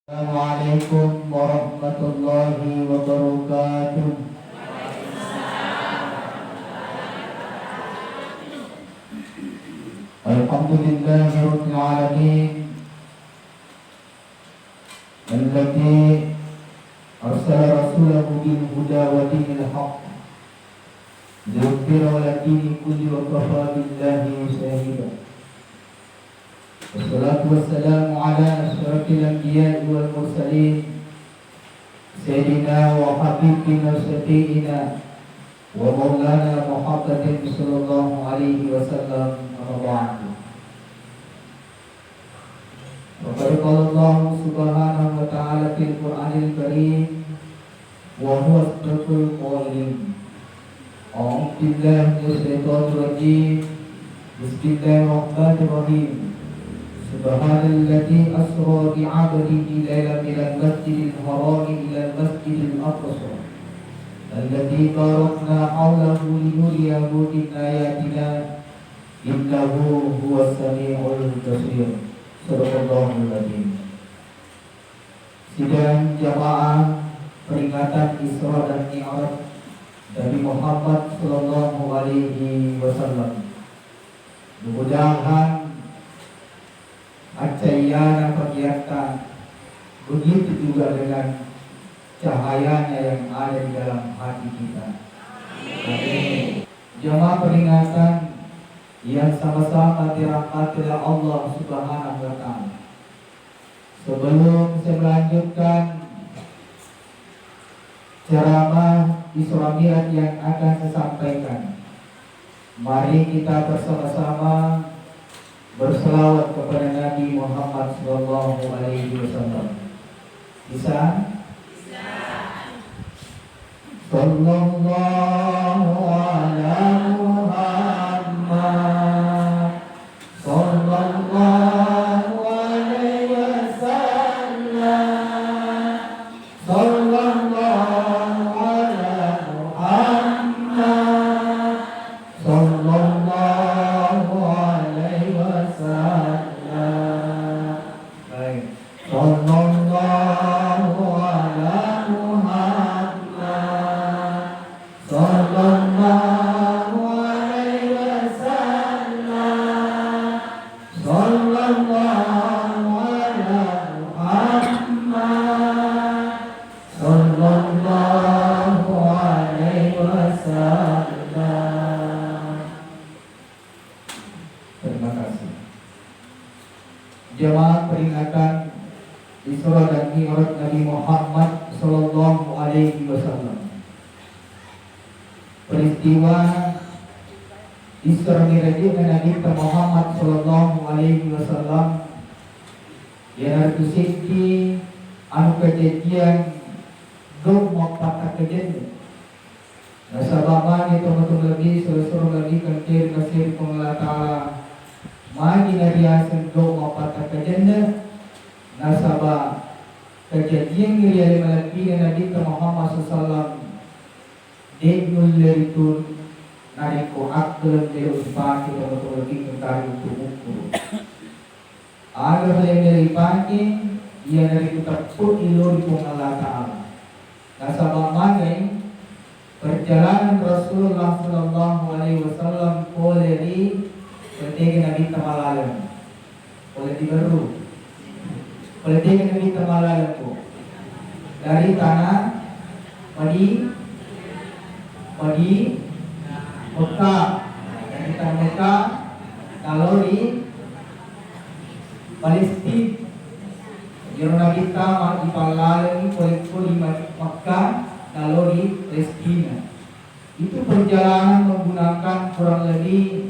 Assalamualaikum warahmatullahi wabarakatuh. Alhamdulillahi rabbil alamin alladzi arsala rasulahu bil huda wa dinil haqq liyudhhirahu 'ala dini kulli wa kafa billahi shahida. Wassalatu wassalamu ala asyrafil anbiya'i wal mursalin Sayyidina wa habibina syafi'ina wa maulana Muhammadin sallallahu alaihi wasallam. Amma ba'du. Wa qala Allah subhanahu wa ta'ala fil Qur'anil Karim wa huwa asdaqul qawlin. A'udzu billahi minash shaitonir rajim. Bismillahirrahmanirrahim. Subhanalladzi asra bi'abdihi lailan minal masjidil harami ilal masjidil aqsa alladzi barakna hawlahu linuriyahu min ayatina innahu huwas sami'ul basir. Shadaqallahul adzim. Sidang jamaah peringatan Isra dan Mi'raj Nabi Muhammad sallallahu alaihi wasallam. Mudah-mudahan acayana kegiatan begitu juga dengan cahayanya yang ada di dalam hati kita. Amin. Jamaah peringatan yang sama-sama dirahmati oleh Allah Subhanahu wa taala. Sebelum saya melanjutkan ceramah Isra Mi'raj yang akan saya sampaikan, mari kita bersama-sama berselawat kepada Nabi Muhammad sallallahu alaihi wasallam. Bisa? Bisa. Sallallahu ala Muhammad sallallahu alaihi wasallam. Sallallahu ala Muhammad sallallahu alaihi wasallam. Baik. Sallallahu ala Muhammad sallallahu alaihi wasallam. Sallallahu ala Muhammad sallallahu alaihi wasallam. Terima kasih. Jemaah peringatan Isra dan Mi'raj Nabi Muhammad sallallahu alaihi wasallam. Peristiwa Isra Mi'raj Nabi Muhammad sallallahu alaihi wasallam yang terjadi anu kejadian dong patah kejadian. Nasabama ni teman-teman lagi seluruh lagi kantir kasir pengelola Ta'ala magi nariasan dong patah kejadian. Nasabah kejadian yang malaki Nabi Muhammad sallallahu Degul leritun nariko akal leusipaki teman-teman lagi kentari tubuhku. Agar leusipaki ia nariko takut ilo di pengelola Ta'ala. Nasabah magai perjalanan Rasulullah sallallahu alaihi wasallam oleh di ketika Nabi Tamalalan oleh di baru oleh ketika Nabi Tamalalan dari tanah Madi Mekah, dari tanah Mekah kalau di Palestina Jero Nabi Tama di Palalan oleh di Mekah kalau di Palestina. Itu perjalanan menggunakan kurang lebih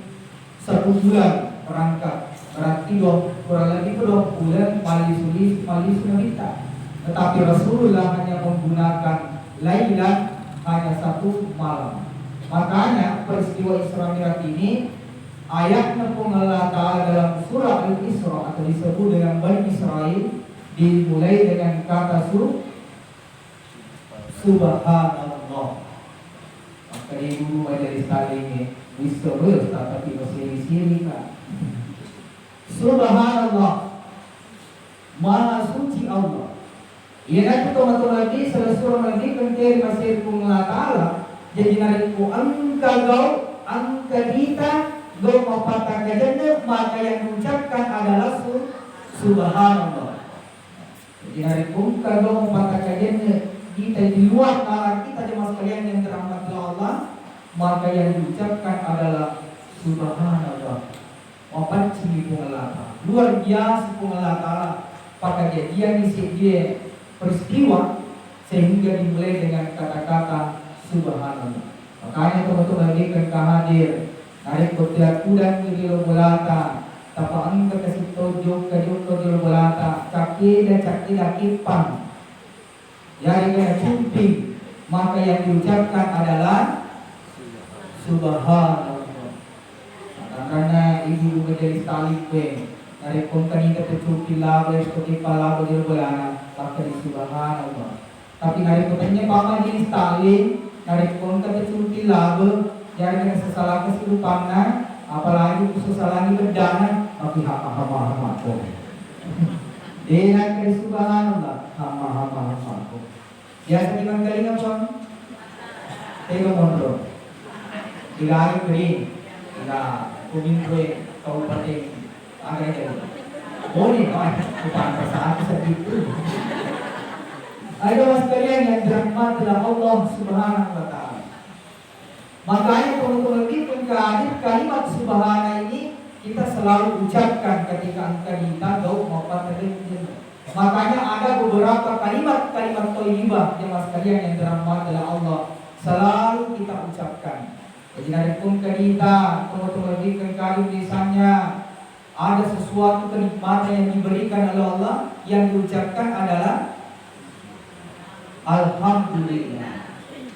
1 bulan berangkat. Berarti kurang lebih 2 bulan Malisulis Nabita. Tetapi Rasulullah hanya menggunakan lailan hanya 1 malam. Makanya peristiwa Isra Mi'raj ini ayatnya pengelola Ta'ala dalam surah Al-Isra atau disebut dengan Bani Israel dimulai dengan kata Subhanallah. Maka di dulu majelis tadi ini Wisbel tapi masih sini kan. Subhanallah, Maha suci Allah. Iya nanti teman-teman lagi selesai lagi kenteri masih Allah Taala. Jadi nariku angka kita gau mapatah kajanya maka yang mengucapkan adalah subhanallah. Jadi nariku kalau mapatah kajanya kita di luar nalar kita jemaah sekalian yang dirahmati Allah, maka yang diucapkan adalah subhanallah. Wapan cimi pengelata luar biasa pengelata pada kejadian dia peristiwa sehingga dimulai dengan kata-kata subhanallah. Makanya teman-teman lagi kan hadir narik kotiak kuda di bolata tapaan ke kasih tojo ke di bolata caki dan kipang jadi kena cumping, maka yang diucapkan adalah subhanallah. Karena ibu menjadi talibe dari kompani kecuci laba seperti pala bagi belana maka di subhanallah. Tapi dari petanya pama jenis tali dari kompani kecuci laba jadi kena sesalah kesurupannya apalagi kesusahan berdana maka hama kok. Dia ke subhanallah hama kok. Biasa di Manggaling apa? Tega mondro. Dilahi beri. Nah, Kumintre Kabupaten Agak boleh kan? Bukan saat segitu. Ada mas kalian yang dirahmati oleh Allah Subhanahu wa Ta'ala. Makanya teman-teman kita hadir kalimat subhana ini kita selalu ucapkan ketika kita gaul maupun terjadi. Makanya ada beberapa kalimat thayyibah yang mas kalian yang dirahmati oleh Allah selalu kita ucapkan. Jadi dari pun kita teman-teman kali misalnya ada sesuatu kenikmatan yang diberikan oleh Allah yang diucapkan adalah alhamdulillah.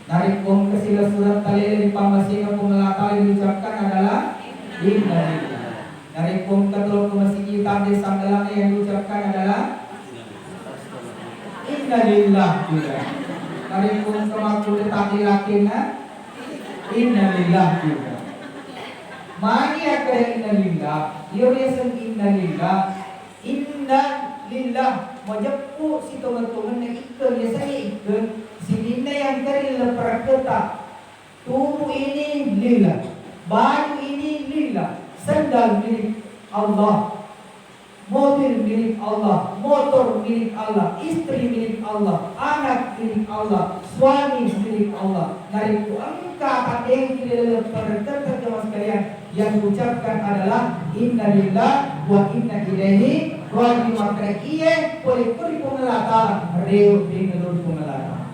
Dari pun kesila surat talil di pamasina pengelata yang diucapkan adalah innalillah. Dari pun ketul masih kita di samdalannya yang diucapkan adalah innalillah juga. Dari pun kemakul tadi lakina innalillah juga. Mari akada innalillah. Yuriasan innalillah. Innalillah. Majapu si teman-teman na ikan ya saya ikan. Si dinda yang kari lepraketa. Tubuh ini lillah. Baju ini lillah. Sandal milik Allah. Mobil milik Allah, motor milik Allah, istri milik Allah, anak milik Allah, suami milik Allah. Dari itu angka yang tidak berkata jemaah sekalian yang diucapkan adalah innalillah wa inna ilaihi raji'un. Maka ia boleh beri pengelata reu di menurut pengelata.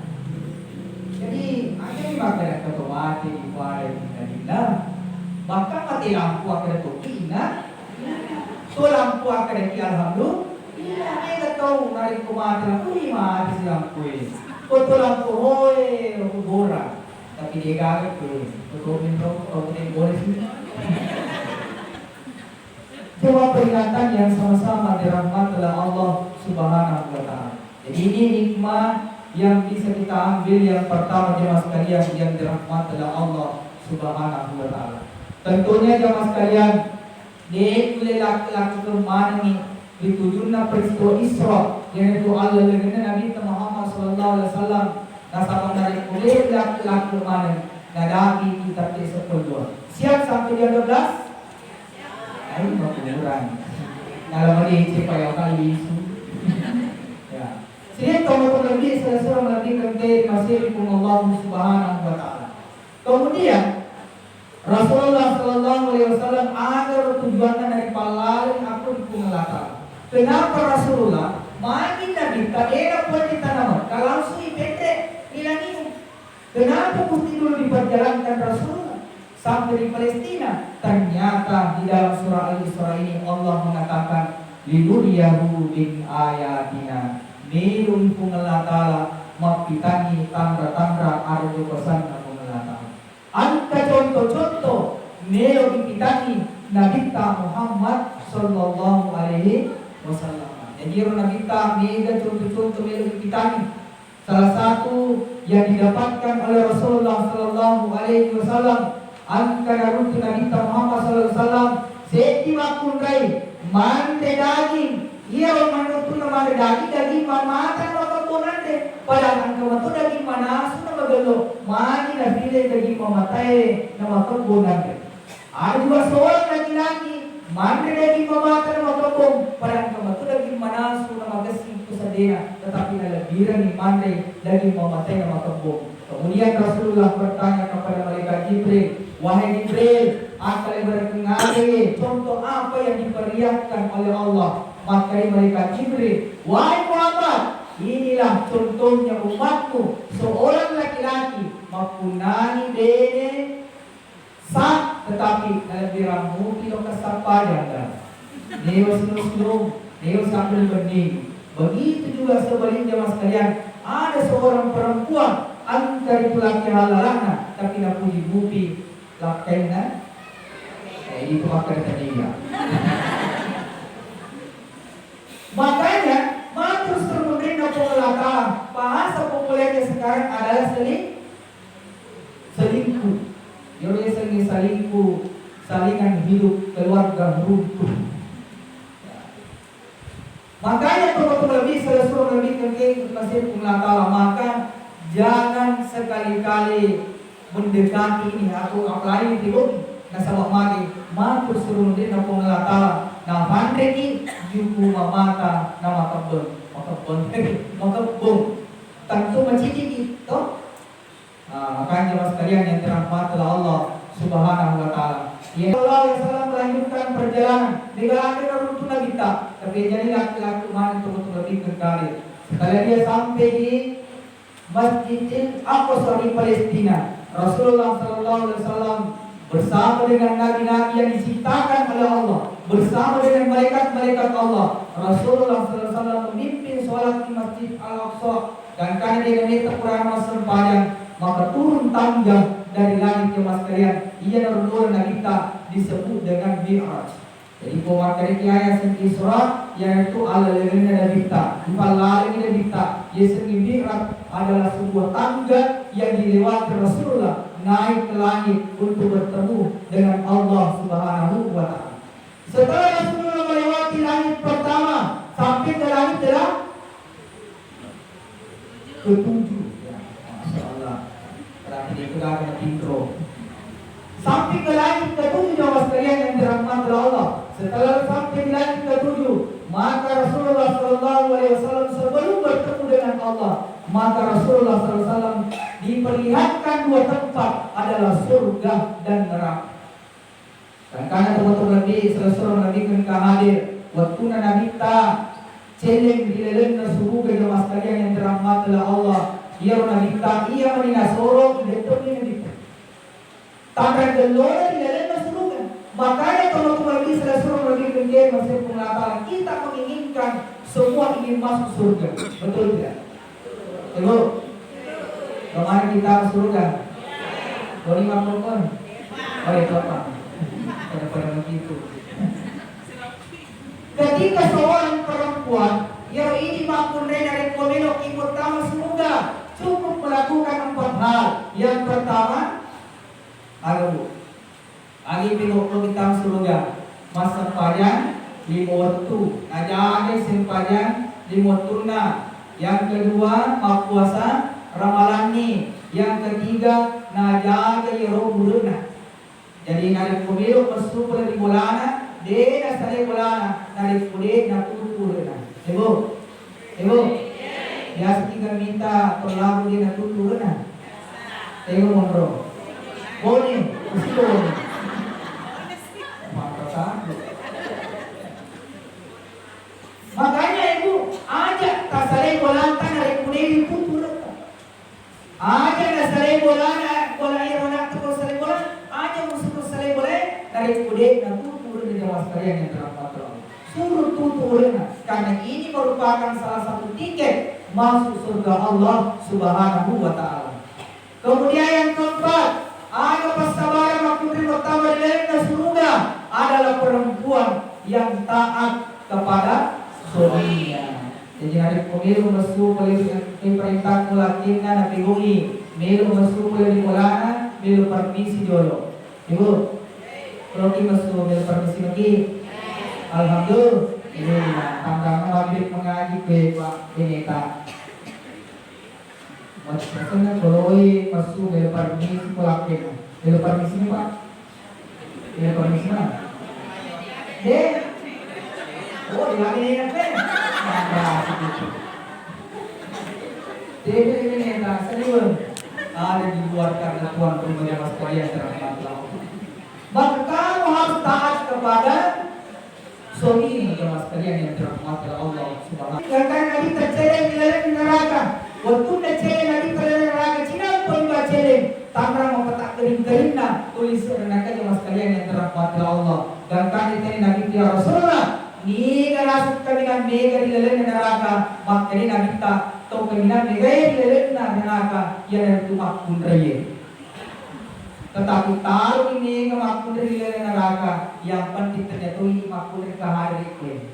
Jadi ada yang makan kata mati di pada innalillah. Bahkan mati lampu akan topi so lampu akan di alhamdulillah. Mereka tahu narik kumata mati si lampu ini. Foto lampu hoi lampu bora. Tapi dia gagal tu. Foto minta kau punya boleh sih. Cuma peringatan yang sama-sama dirahmati oleh Allah Subhanahu wa Ta'ala. Jadi ini hikmah yang bisa kita ambil yang pertama jemaah sekalian yang dirahmati oleh Allah Subhanahu wa Ta'ala. Tentunya jemaah sekalian dia boleh laki-laki kemana ni ditujunna peristiwa Isra yang itu Allah dengan Nabi Muhammad sallallahu alaihi wasallam nasabah dari boleh laki-laki kemana nadaki kita sepuluh siap sampai dia 12 ayo kurang dalam hari supaya kali isu ya sini teman-teman lebih selesai melatih kente masih di Allah Subhanahu wa Ta'ala. Kemudian Rasulullah Sallallahu Alaihi Wasallam agar tujuannya dari paling aku di pengelata. Kenapa Rasulullah? Makin Nabi tak ada pun ditanam. Kalau sui pendek bilang ini. Kenapa mesti dulu diperjalankan Rasulullah sampai di Palestina? Ternyata di dalam surah Al-Isra ini Allah mengatakan linuriyahu min ayatina. Niru pengelata mapitani tangga-tangga arju pesan pengelata. Angka contoh-contoh neo dipitani Nabi Muhammad sallallahu alaihi wasallam. Jadi Nabi mega contoh-contoh neo dipitani. Salah satu yang didapatkan oleh Rasulullah sallallahu alaihi wasallam angka narutu Nabi Muhammad sallallahu alaihi wasallam seti makunrai mante daging ia menutu nama daging mata maka Padahal ang kamato daging manaso na magalo, mani na pili daging mamatay na makagbunan. Ada juga seorang laki-laki, mani daging mamata na makabong, padahal ang kamato daging manaso na magasing ko sa dena, tetapi nalabiran ni mani daging mamatay na makabong. Kemudian Rasulullah bertanya kepada malaikat Jibril, wahai Jibril, akan berkenali contoh apa yang diperlihatkan oleh Allah. Maka malaikat Jibril, wahai Muhammad, inilah contohnya umatku, seorang laki-laki mapunani dene sah tetapi nalabiramu kilo kesampadan Neo senus-senus, Neo sambil bening. Begitu juga sebaliknya mas kalian, ada seorang perempuan angka itu laki halalana tapi nak puji bumi lakainya itu makan tadinya. Makanya terus terus na pengelakang bahasa populernya sekarang adalah selingkuh. Yang sering selingkuh, salingan hidup keluarga runtuh. Makanya teman-teman lebih sesuatu lebih kencing masih pengelakang, maka jangan sekali-kali mendekati ini atau apalagi tidur nasabah mati matur suruh din na pengelakang. Nah, pandeki juku mamata na makabon tentu mencicik itu. Makanya mas kalian yang dirahmati oleh Allah Subhanahu wa taala. Ya Allah SAW melanjutkan perjalanan dengan runtuh kita, tapi jadi laki-laki mana untuk lebih kekali. Setelah dia sampai di Masjidil Aqsa di Palestina, Rasulullah SAW bersama dengan nabi-nabi yang diciptakan oleh Allah, bersama dengan malaikat-malaikat Allah, Rasulullah SAW memimpin sholat di Masjid Al-Aqsa. Dan karena dia minta Quran masa panjang, maka turun tangga dari langit ke mas kalian. Ia nurul kita disebut dengan Mi'raj. Jadi pemakaian ayat senti surat yang itu ala lelena kita, dipalala ini kita. Yesus Mi'raj adalah sebuah tangga yang dilewati Rasulullah naik ke langit untuk bertemu dengan Allah Subhanahu wa taala. Setelah Rasulullah melewati langit pertama sampai ke langit ketujuh. Ya, Masya Allah. Terakhir itu akan intro. Sampai ke langit ketujuh jamaah sekalian yang dirahmati Allah. Setelah sampai di langit ketujuh, maka Rasulullah SAW sebelum bertemu dengan Allah, maka Rasulullah SAW diperlihatkan dua tempat adalah surga dan neraka. Dan karena teman-teman Nabi Rasulullah Nabi kan hadir waktu Nabi ta celeng di dalam surga jemaah sekalian yang dirahmati oleh Allah. Ia Nabi ta ia menina sorok di depan Nabi. Tangan gelora di dalam surga. Makanya teman-teman Nabi Rasulullah Nabi kan masih pengetahuan kita menginginkan semua ingin masuk surga. Betul tidak? Betul. Kemarin kita ke surga. 50 pun. Oh itu apa? Pada begitu. Ketika seorang perempuan yang ini mampu dari pemilu ikut tamu surga, cukup melakukan 4 hal. Yang pertama, agi pinuk kita surga. Masa panjang 5 waktu. Aja sempajan 5 tuna. Yang kedua, puasa ramalan ni. Yang ketiga, najaga yerobuluna. Jadi narik pemilu masuk pada di bulana, dia sare bulana, narik kulit nak turun. Ibu, ya tinggal minta tolong dia nak turun. Tengok mondro. Boleh, usul. Makanya ibu ajak tak sare bulana narik kulit turun. Ajak tak sare bulana, bola air nak turun sare bulana. Dari kulit dan turun di jamaah sekalian yang dirahmati Allah. Suruh turun karena ini merupakan salah satu tiket masuk surga Allah Subhanahu wa taala. Kemudian yang keempat, ada pasabaran makhluk pertama di surga adalah perempuan yang taat kepada suaminya. Jadi hari pemilu masuk perintah mulakinna nabi gui, milu masuk di mulana, milu permisi jolo. Ibu kalau kita masuk dari permisi lagi, alhamdulillah. Tangga maghrib mengaji ke Pak Beneta. Maksudnya kalau masuk ke permisi pelakin, ke permisi ni pak, ke permisi mana? Deh, oh di lagi ni apa? Nah, sedikit. Deh ini tak serius. Ada dibuatkan Tuhan rumah yang sekalian terhadap. Maka kamu harus taat kepada suami jemaah sekalian yang dirahmati Allah Subhanahu. Karena Nabi tercela di dalam neraka. Waktu tercela Nabi dalam neraka, Cina pun tercela. Tanpa mempetak kering-keringna tulis neraka jemaah sekalian yang dirahmati Allah. Dan kali ini Nabi ya Rasulullah, ni kerasuk dengan mega di dalam neraka. Maka ini Nabi tak tahu keminan mega di dalam neraka yang itu makun raya. Tetapi taruh ini kemakmur dari neraka yang penting ternyata ini makmur hari ini.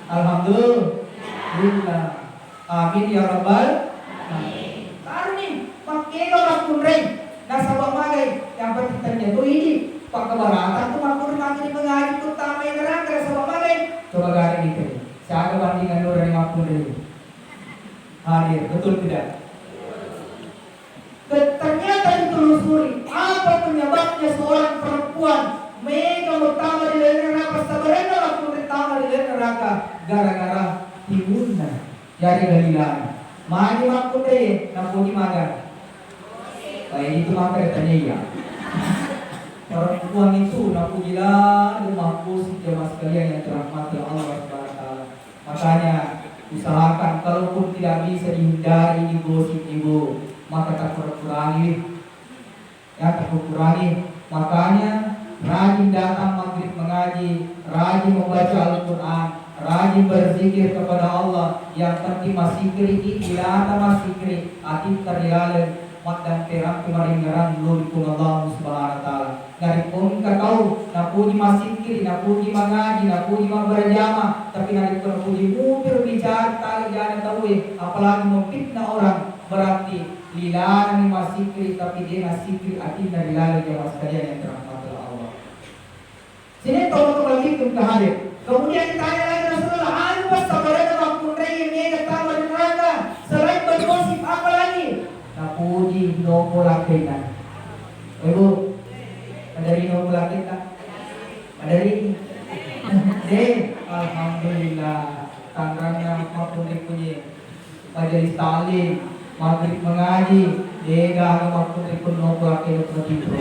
Alhamdulillah. Amin ya rabbal alamin. Taruh nih pakai kemakmur dari nasabah magai yang penting ternyata ini pak kebaratan tuh makmur makin mengaji utama yang neraka nasabah magai. Coba gari ini. Saya ada bandingan dari makmur dari hadir betul tidak? Ternyata ditelusuri apa penyebabnya seorang perempuan mega utama di dalam neraka sebenarnya waktu utama di dalam neraka gara-gara timunna dari Galilea. Mani makku deh, nampun di maga. Baik itu maka katanya ya. Perempuan itu nampun gila dan mampus jemaah sekalian yang dirahmati Allah Subhanahu wa taala. Makanya usahakan kalaupun tidak bisa dihindari gosip ibu, maka tak kurangi ya, tak kurangi. Makanya rajin datang maghrib mengaji, rajin membaca Al-Quran, rajin berzikir kepada Allah. Yang penting masih kiri tidak masih kiri hati terlihat mat dan terang kemarin ngarang lulukun Allah Subhanahu wa taala. Dari pun kau nak puji masih kiri, nak puji mengaji, nak puji berjamaah, tapi dari pun puji mupir bicara tak jangan tahu apalagi memfitnah orang berarti lilana ni masikri tapi dia masikri arti dari lala jemaah sekalian yang dirahmati Allah. Sini tolong lagi ke hadir. Kemudian ditanya lagi Rasulullah, apa sebenarnya waktu raya ini datang dari neraka? Selain bergosip apa lagi? Napuji nopo lakinan. Ibu, dari nopo lakinan? Dari deh, alhamdulillah. Tangannya maupun dipuji majelis taklim. Maghrib mengaji, dega waktu tripun nopo akhir tertidur.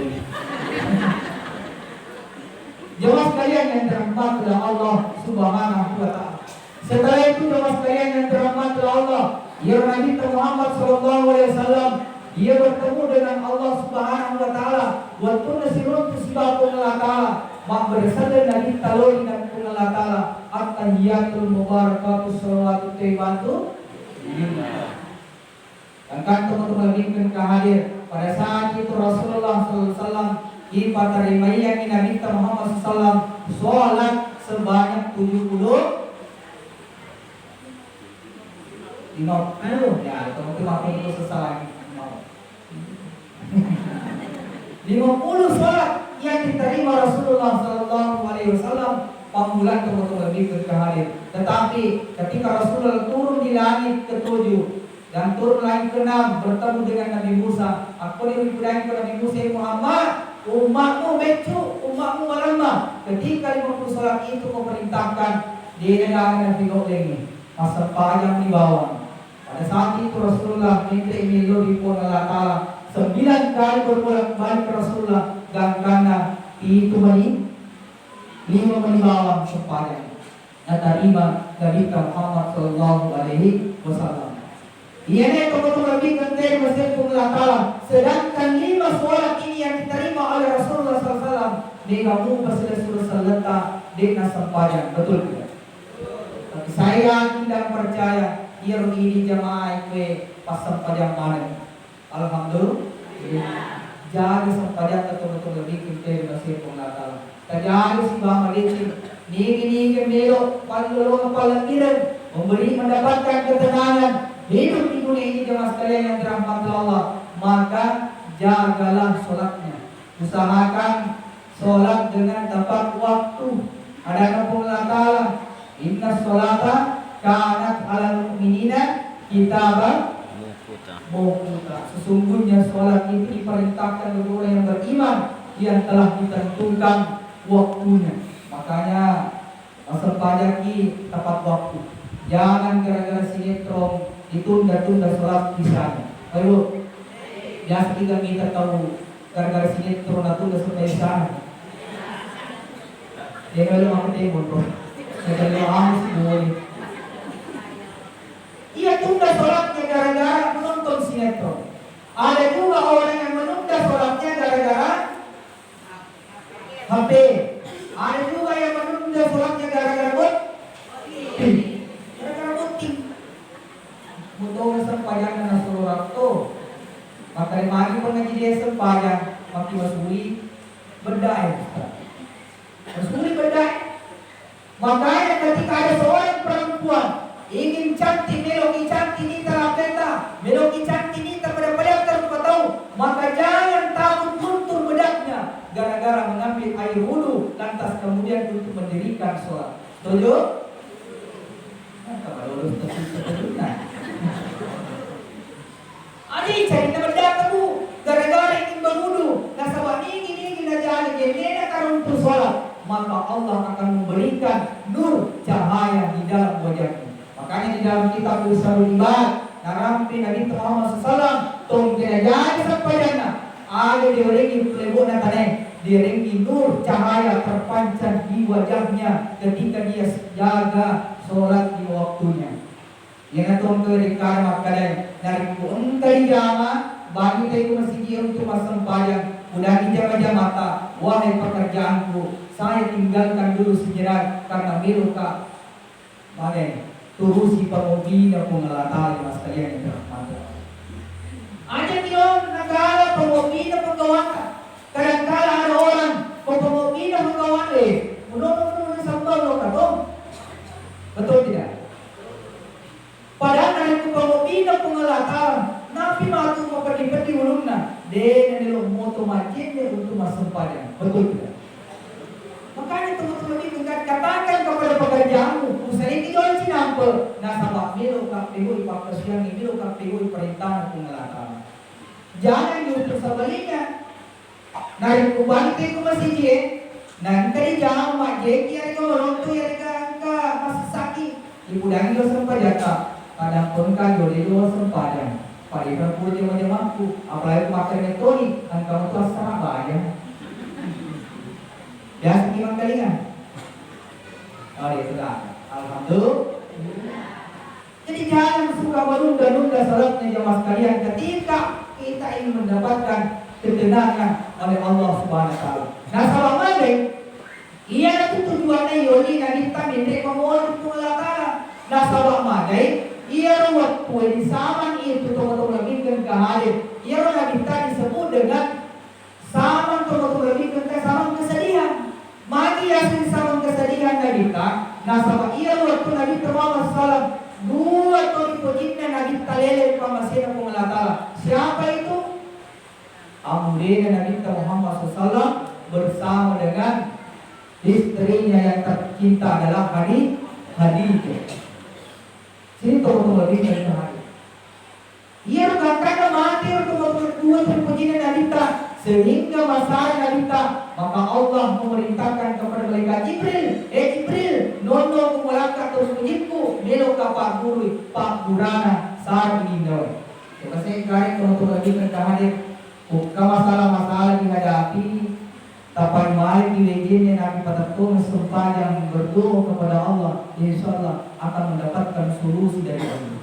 Jemaah sekalian yang dirahmati oleh Allah Subhanahu wa taala. Setelah itu jemaah sekalian yang dirahmati oleh Allah, ya Nabi Muhammad sallallahu alaihi wasallam, dia bertemu dengan Allah Subhanahu wa taala. Waktu nasirun tusibahun Allah taala, mak bersandar Nabi taloi dan Allah taala, at-tahiyatul mubarakatuh salawatu tayyibatu. Dan kan teman-teman bimbing hadir pada saat itu Rasulullah SAW kita terima yang Nabi Muhammad SAW sholat sebanyak 50 ya teman-teman itu sesalah 50 sholat yang diterima Rasulullah SAW panggilan teman-teman bimbing hadir. Tetapi ketika Rasulullah turun di langit ke-7 dan turun lagi ke-6 bertemu dengan Nabi Musa. Aku diberikan kepada Nabi Musa, Muhammad, umatmu mecu, umatmu melemah. Ketika 50 sholat itu memerintahkan di negara Nabi ini masa panjang di bawah. Pada saat itu Rasulullah minta milo di pun Allah Ta'ala 9 kali berbolak-balik ke Rasulullah dan karena itu menit 5 menit bawah sepanjang. Nah terima Nabi Muhammad Sallallahu Alaihi Wasallam. Ia ni teman-teman lebih penting masih Allah Ta'ala. Sedangkan 5 sholat ini yang diterima oleh Rasulullah SAW, dia kamu bersudah seleta dengan sempadan. Betul tidak? Tapi saya tidak percaya dia ini jamaah itu pas sempadan mana. Alhamdulillah. Jaga sempadan betul-betul lebih penting masih Allah Ta'ala. Terjaga si Bama Licin. Nigi melo paling paling memberi mendapatkan ketenangan. Hidup di dunia ini jemaah sekalian yang dirahmati Allah, maka jagalah sholatnya. Usahakan sholat dengan tepat waktu. Ada kampung Allah Ta'ala, inna sholata kanat alal mu'minina kitaban Mukuta. Sesungguhnya sholat itu diperintahkan bagi orang yang beriman yang telah ditentukan waktunya. Makanya sempajaki tepat waktu. Jangan gara-gara sinetron ditunda-tunda sholat di sana. Ayo, biasa kita tahu gara-gara sinetron tunda sampai di sana. Dia kalau mau tembok bro, saya kalau sih boleh. Ia tunda sholatnya gara-gara menonton sinetron. Ada juga orang yang menunda sholatnya gara-gara HP. Ada juga yang menunda sholatnya gara-gara boti. Gara-gara boti. Butuh sempayang dengan seluruh waktu. Maka magi pengaji dia sempayang, maki masuli berdaya. Masuli berdaya. Makanya ketika ada seorang perempuan ingin cantik meloki cantik nita lapeta, meloki cantik nita pada bedak tahu, maka jangan takut luntur bedaknya gara-gara mengambil air wudhu lantas kemudian untuk mendirikan sholat. Setuju? Kalau lulus setuju. Adi cari bedak kamu gara-gara ingin berwudhu, nah sabab ini aja gimana kalau untuk sholat, maka Allah akan memberikan nur cahaya di dalam wajahnya. Makanya di dalam kitab Usulul Ibad narampi Nabi Muhammad SAW tong kena jadi sampaiana ada diringi pelebuk natane diringi nur cahaya terpancar di wajahnya ketika dia jaga sholat di waktunya. Yang tong kerikar makanya dari engkau jama bagi tahu masjid untuk masempayang udah dijaga mata wahai pekerjaanku saya tinggalkan dulu sejenak karena miluka mana turusi pemobina pengelatari mas kalian yang terhormat. Ada bilang negara pemobina pegawai. Kadang-kala ada orang pemobina pegawai. Menurut sambal lo katong. Betul tidak? Padahal dari pemobina pengelatari. Nabi matu mempedi-pedi ulumna. Dia nelo moto macamnya untuk masuk padang. Betul tidak? Makanya teman-teman itu katakan kepada pekerjaanmu, usai ini jual sinampe, nasabah milu KPU ipak kesian ini milu KPU perintahan pengelakar. Jangan justru sebaliknya. Nari kubante ku masih je, nanti jangan mak je kiai orang tu yang angka masih sakit. Ibu dangi lo sempajaka, kadang pun kan jodi lo sempajan. Pada berpuluh macam mampu, apalagi makan metode, angka mutu sangat banyak. Ya, gimana kalian? Oh ya sudah. Alhamdulillah. Jadi jangan suka menunda-nunda salatnya jemaah sekalian ketika kita ingin mendapatkan ketenangan oleh Allah Subhanahu wa taala. Nah, salam male ia itu tujuannya yoni nadi taminde memohon pengelakara. Nah, salam male ia waktu di zaman itu teman-teman lebihkan ke hadir. Ia nabi tadi disebut dengan saman teman-teman lebihkan ke saman kesedihan. Magi yasin sama kesedihan Nabi tak, nah sama ia waktu Nabi Muhammad SAW dua tahun pojitnya Nabi talele pamasena pengelatala. Siapa itu? Amudena Nabi Muhammad SAW bersama dengan istrinya yang tercinta adalah Khadijah. Sini tolong lebih dari hari. Ia berkata mati untuk dua tahun pojitnya Nabi tak. Sehingga masalah Nabita, maka Allah memerintahkan kepada malaikat Jibril, nono kumulaka terus pujitku, melo ka Pak Guru, Pak Gurana, saat meninggal. Kasi kari teman-teman lagi hadir, buka masalah-masalah dihadapi, tapan malik di leginya Nabi Patatun sepanjang berdoa kepada Allah, insya Allah akan mendapatkan solusi dari Allah.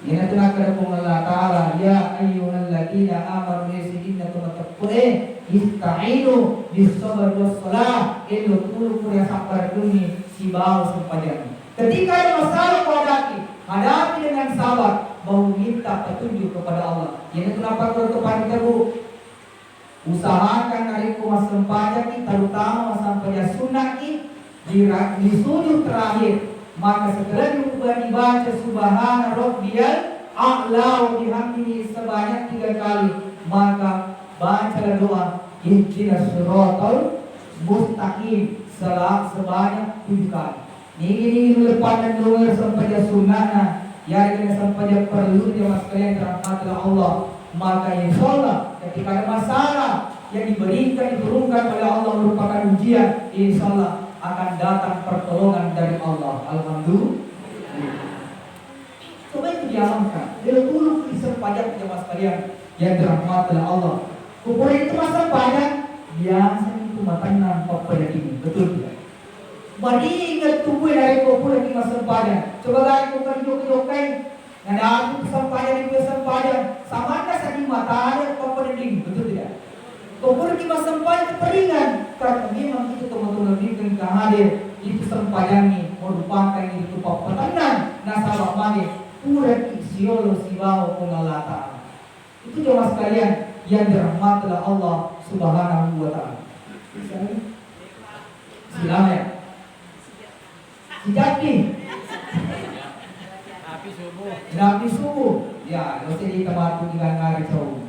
Yang telah Allah Ta'ala ya ayyuhalladzina amanu yasidina tumatakure ista'inu bisabar wassalah elu tulu kuria sabar duni sibau sempadan. Ketika ada masalah hadapi dengan sabar, mau minta petunjuk kepada Allah. Yang kenapa kepada tebu usahakan hari kumas sempadan terutama sampai sunnah di sujud terakhir. Maka setelah dibaca subhana rabbiyal a'la wa bihamdihi sebanyak 3 kali, maka bacalah doa ihdinas siratal mustaqim sebanyak 7 kali. Ini lepas dan doa sampai sunnah yang kena sampaikan perlu jemaah sekalian dirahmati Allah. Maka insyaallah ketika ada masalah yang diberikan diturunkan oleh Allah merupakan ujian, insyaallah akan datang pertolongan dari Allah. Alhamdulillah. Coba itu diamalkan. Bila dulu kisah pajak jemaah sekalian yang dirahmati oleh Allah. Kupur itu masa pajak biasanya itu makanan pada ini, betul tidak? Bagi ingat tubuh dari kupur lagi masa pajak. Coba lagi kupur jok-jokai. Nah, aku sempadan itu sempadan sama ada saking mata ada pada ini, betul tidak? Kupur lagi masa pajak keperingan. Karena memang itu teman-teman bikin hadir itu sempadan ini merupakan itu pepetangan nasabah mage pura siolo sibawa pengalata. Itu jemaah sekalian yang dirahmati oleh Allah Subhanahu wa taala. Silakan ya. Sejati. Nabi subuh. Ya, dosa di tempat dengan ngari jauh.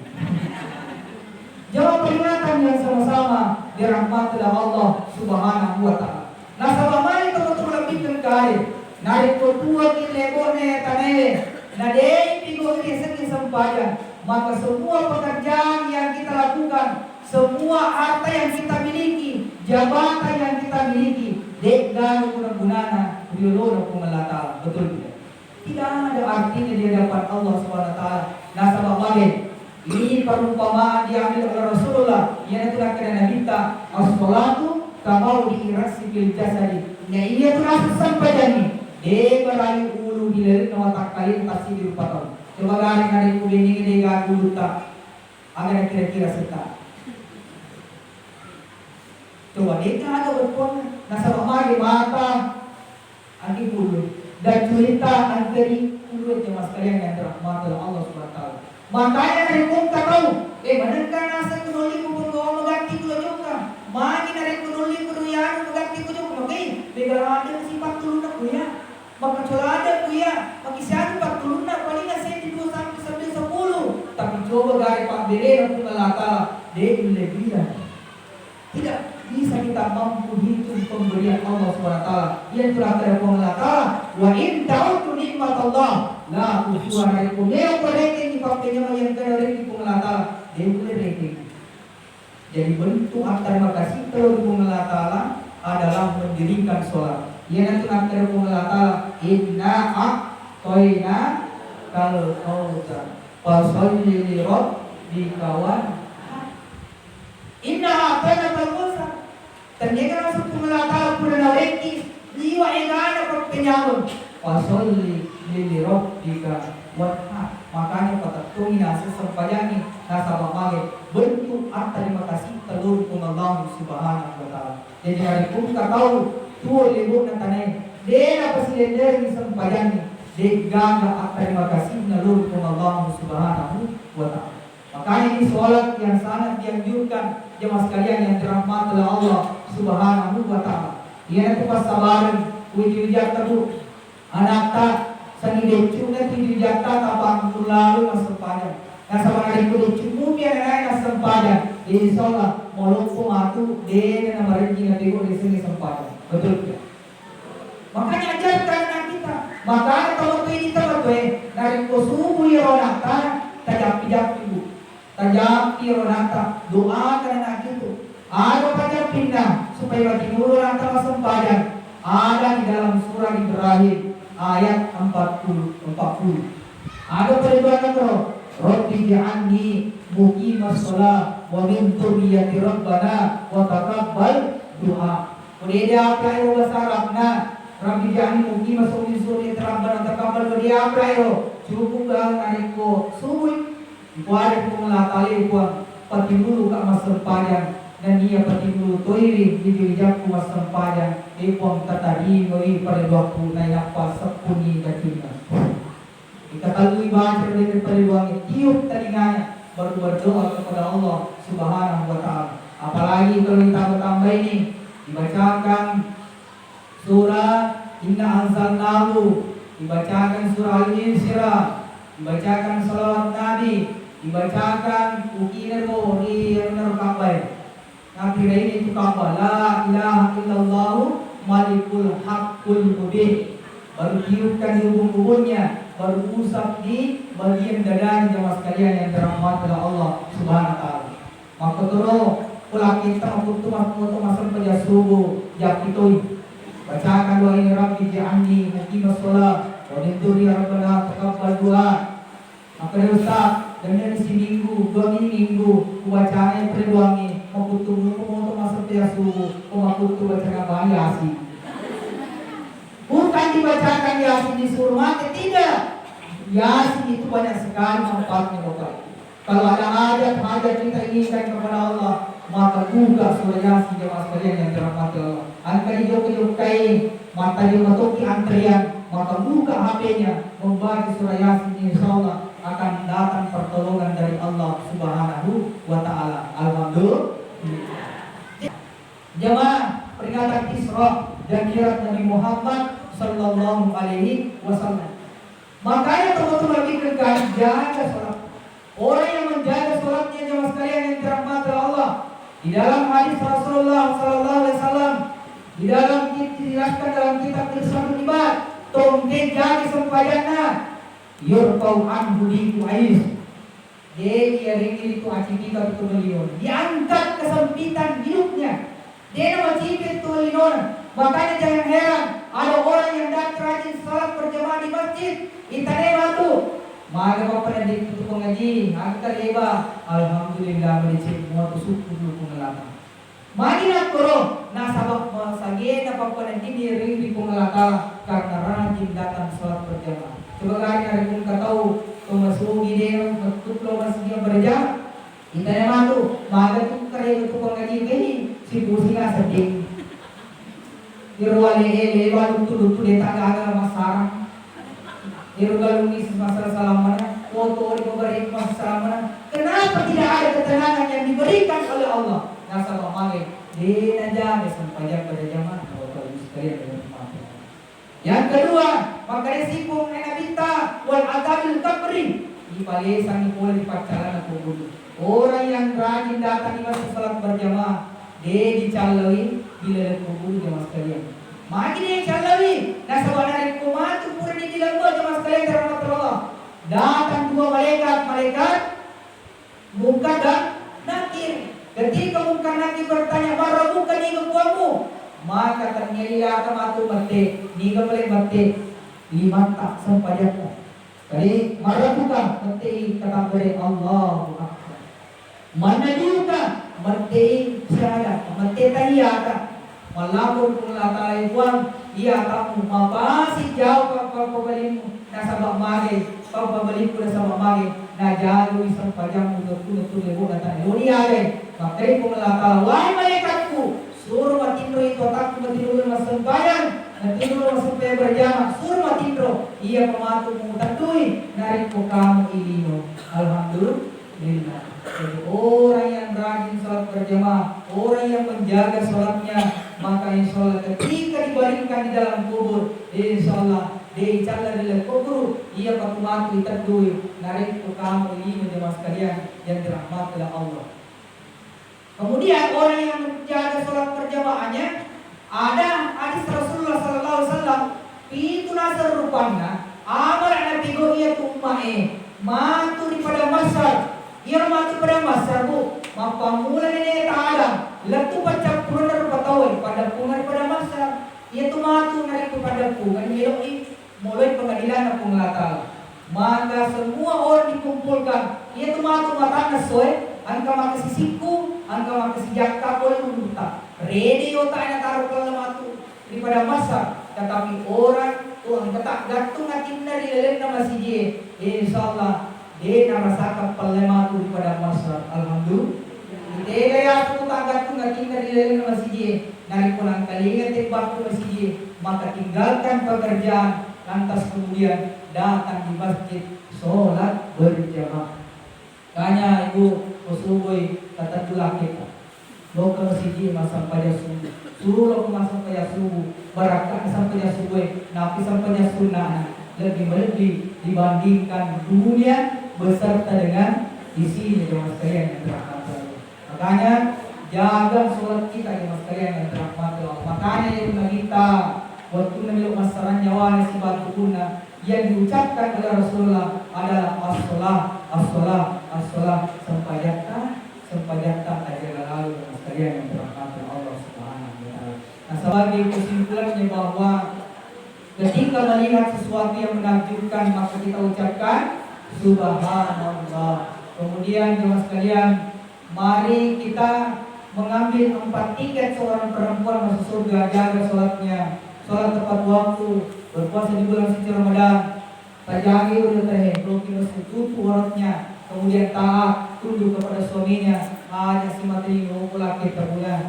Jawab peringatan yang sama-sama dirahmati oleh Allah Subhanahu wa taala. Nasabah mali teman-teman lebih kali. Narik kotua kilebone tanele. Nadei pigo ini segi sempadan. Maka semua pekerjaan yang kita lakukan, semua harta yang kita miliki, jabatan yang kita miliki, dekgan guna-gunana, biologi pemelata, betul tidak? Tidak ada artinya di hadapan Allah SWT. Nasabah bagi ini perumpamaan diambil oleh Rasulullah yang telah kena kita as-salatu kamau diirasi bil jasadi. Nah ini telah sampai jadi dia berayu ulu di lelit nama tak kalian pasti di rupa tahun. Coba gani kuning ini dia dulu tak agar kira-kira serta. Coba dia ada berpon nasabah magi mata anti bulu dan cerita anteri bulu jemaah sekalian yang dirahmati oleh Allah Subhanahu wa taala. Makanya dari muka tahu benar nasa kunuli kupun gawa magati ko juga. Magi dari kunuli kuruyan magati ko juga magay begarada sifat tuluna kuya. Maka colada kuya makisyado pagtuluna paling na 2 sampai 10. Tapi coba gari Pak Bere ng pumalata de lebih. Tidak bisa kita mampu hitung pemberian Allah SWT yang telah ada pengelata. Wa in ta'udu nikmat Allah la tuhsuha. Yang rating di papenya yang kena rating pengelata dia boleh rating. Jadi bentuk terima kasih terus pengelata adalah mendirikan sholat. Yang telah ada pengelata inna a'toina kal kautsar fasalli li rabbika inna a'toina kal kautsar. Ternyata masuk pengelata pura naweki liwa engana perpenyamun fasalli li rabbika wanhar. Makanya patatungin nasa sampayani nasa bamage bentuk terima kasih telur Allah Subhanahu wa taala. Jadi hari pun tahu tuh libur na tanay dena pasilender ni sampayani de gaga terima kasih telur Allah Subhanahu wa taala. Makanya ini sholat yang sangat dianjurkan jemaah sekalian yang dirahmati oleh Allah Subhanahu wa taala. Ia itu pasabaran ujung-ujung tabu anak tak sangi decuna tinggi jata tapang lalu masampadan. Nasa mga decuna mumia na nasampadan. Insyaallah molok pumatu de na marinji na tigo di sini sampadan. Betul tidak? Makanya ajarkan anak kita. Makanya kalau ini tahu dari kusubu ironata tajap ibu. Tajap ironata doakan anak itu. Ada tajap pindah supaya tinuro nata masampadan. Ada di dalam surah Ibrahim ayat 40. Ada peribahasa roh. Rabbi ja'alni muqimas shalah wa min dzurriyyati rabbana wa taqabbal du'a. Kemudian dia apa yang bahasa Arabna? Rabbi ja'alni muqimas shalah wa min dzurriyyati rabbana wa taqabbal du'a. Dia apa itu? Cukup bang ariko subuh. Kuare pengelatali kuang patimulu ka masampadan dan dia patimulu toiri di jaku masampadan. Ipong tatari ngoi pada waktu naik apa sepuni kakinya. Kita talui baca dari periwangi tiup telinganya baru berdoa kepada Allah Subhanahu wa taala. Apalagi kalau kita tambah ini dibacakan surah Inna Anzalnahu, dibacakan surah Al-Insyirah, dibacakan salawat Nabi, dibacakan ukinermo di nerkabai. Nabi ini itu kabar la ilaha illallah malikul haqqul mubin. Baru tiupkan di ubun-ubunnya baru usap di bagian dada jemaah sekalian yang dirahmati oleh Allah Subhanahu wa taala. Maka terus pula kita mampu masuk pada subuh jakitoi. Bacakan doa ini Rabbi ja'alni muqimas shalah wa min dzurriyyatina taqabbal du'a. Maka Ustaz dengan si minggu, 2 minggu bacaan pada doa ini mampu masuk pada subuh, mampu baca bahaya sih. Bukan dibacakan Yasin disuruh mati, tidak. Yasin itu banyak sekali manfaatnya Bapak. Kalau ada hajat kita inginkan kepada Allah, maka buka surah Yasin jemaah sekalian yang dirahmati Allah. Angka dijokai mata dia matoki antrian, maka buka HP-nya membaca surah Yasin, insyaallah akan datang pertolongan dari Allah Subhanahu wa taala. Alhamdulillah. Jemaah peringatan Isra dan Mi'raj Nabi Muhammad sallallahu alaihi wasallam. Makanya teman-teman pikirkan jaga salat. Orang yang menjaga salatnya jemaah sekalian yang dirahmati Allah. Di dalam hadis Rasulullah sallallahu alaihi wasallam, di dalam dijelaskan dalam kitab Irsyadul Ibad, tongke jaga sembahyangna yurfau anhu bi'ais. Dia ringi itu acibika itu beliau. Diangkat kesempitan hidupnya. Dia macibit itu beliau. Makanya jangan heran ada orang yang datang rajin salat berjamaah di masjid, intane batu. Maka bapak di itu pengaji, angkat leba, alhamdulillah meleceh semua tu syukur dulu pengelata. Mari nak korong, nasabak masage na bapak nanti ring di pengelata karena rajin datang salat berjamaah. Sebagai hari pun katahu, masuk ide betul lo masih yang berjamaah. Intane batu, maka tu kare itu pengaji kini si pusing sedih. Irwale lewa lutu deta gaga masarang. Irgalungis masalah salamana, foto di pemberi masalah. Kenapa tidak ada ketenangan yang diberikan oleh Allah? Nasabah mage, dia naja sampai pada zaman kalau sekalian dengan mati. Yang kedua, maka risiko menabita wal adabil kabri. Di palesan boleh dipacaran kubur. Orang yang rajin datang di masjid salat berjamaah, dia dicalai bila kubur jemaah sekalian. Maki dia calawi, nasabah dari kumatu pura di dilanggo jemaah sekalian dirahmati Allah. Datang 2 malaikat munkar dan nakir. Ketika munkar nakir bertanya, "Mara bukan ni kamu?" Maka ternyata matu mati, ni kembali mati 5 tak sampainya. Kali mara bukan mati kata beri Allahu Akbar. Mana juga mati syahadat, mati tahiyat. Walaupun pengelata ibuan, ia kamu mapasi jauh pabalimu nasabak mage, pabaliku nasabak mage, na jauh isang pajang untuk tulo datang. Ini ada, makanya pengelata, wahai malaikatku, suruh matindro itu otakku matindro masuk bayang, matindro masuk paya berjamaah, suruh matindro, ia pematu mengutatui, narik ko kamu ilino. Alhamdulillah. Jadi orang yang rajin salat berjamaah, orang yang menjaga salatnya, maka insyaallah ketika dibaringkan di dalam kubur, insyaallah dia calla di dalam kubur, ia patu mati terdui, narik ke kamu ini jemaah sekalian yang dirahmati oleh Allah. Kemudian orang yang menjaga salat berjamaahnya, ada hadis Rasulullah sallallahu alaihi wasallam, itu nasar rupanya, amal nabi go ia tumae, matu di pada masar. Ia mati pada masa bu, mapamula ni taala, latu pacak purna rupatawai pada pungan pada masa, ia tu matu narik kepada pungan meloi mulai pengadilan aku ngelata. Maka semua orang dikumpulkan, ia tu matu matana soe, angka maka sisiku, angka maka sijakta boleh menduta. Radio tak ada taruh kalau matu daripada masa, tetapi orang Tuhan ketak gantung atin dari leleng nama si dia, insyaallah dia merasakan pelematu pada masa. Alhamdulillah. Dia gaya aku tak tu nggak tinggal di dalam masjid. Nari pulang kalian tembak ke masjid. Maka tinggalkan pekerjaan. Lantas kemudian datang di masjid sholat berjamaah. Tanya ibu usubui kata tulah kita. Lo ke masjid sampai subuh. Suruh lo sampai subuh. Barakat sampai subuh. Nabi sampai sunnah. Lebih dibandingkan dunia beserta dengan isinya jemaah sekalian yang dirahmati Allah. Makanya jaga sholat kita jemaah sekalian yang dirahmati Allah. Makanya yang kita waktu namilu masaran nyawa si batu kuna yang diucapkan oleh Rasulullah adalah as-salah, as-salah, as-salah, sampajata ajaran lalu dan sekalian yang dirahmati Allah Subhanahu wa taala. Nah, sebagai kesimpulannya bahwa ketika melihat sesuatu yang menakjubkan maka kita ucapkan subhanallah. Kemudian jemaah sekalian, mari kita mengambil 4 tiket seorang perempuan masuk surga. Jaga sholatnya, sholat tepat waktu, berpuasa di bulan suci Ramadan, tajagi udah teh, blokir tutup auratnya, kemudian taat, tunduk kepada suaminya, hanya si materi ngumpul kita bulan.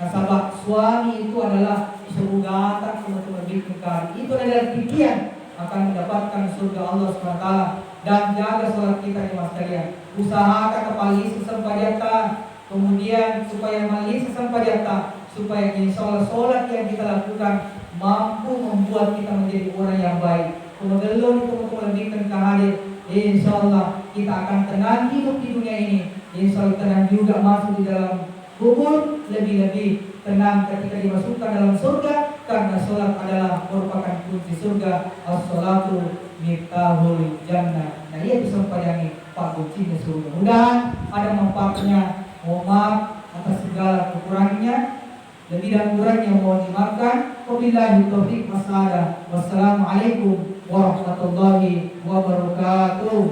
Nah, sahabat, suami itu adalah surga teman-teman biknikah. Itu adalah titian akan mendapatkan surga Allah SWT. Dan jaga sholat kita jemaah sekalian. Usahakan kepali sesempajata, kemudian supaya malis sesempajata, supaya insya Allah sholat yang kita lakukan mampu membuat kita menjadi orang yang baik. Kemudian teman-teman biknikah hadir, insya Allah kita akan tenang hidup di dunia ini. Insya Allah tenang juga masuk di dalam kubur, lebih-lebih tenang ketika dimasukkan dalam surga, karena sholat adalah merupakan kunci surga. As-sholatu miftahul jannah. Nah, ia bisa memperbaiki pak kuncinya surga. Mudah-mudahan ada manfaatnya. Mohon maaf atas segala kekurangannya, lebih dan kurangnya mohon dimaafkan. Wabillahi taufiq wassalam. Wassalamualaikum warahmatullahi wabarakatuh.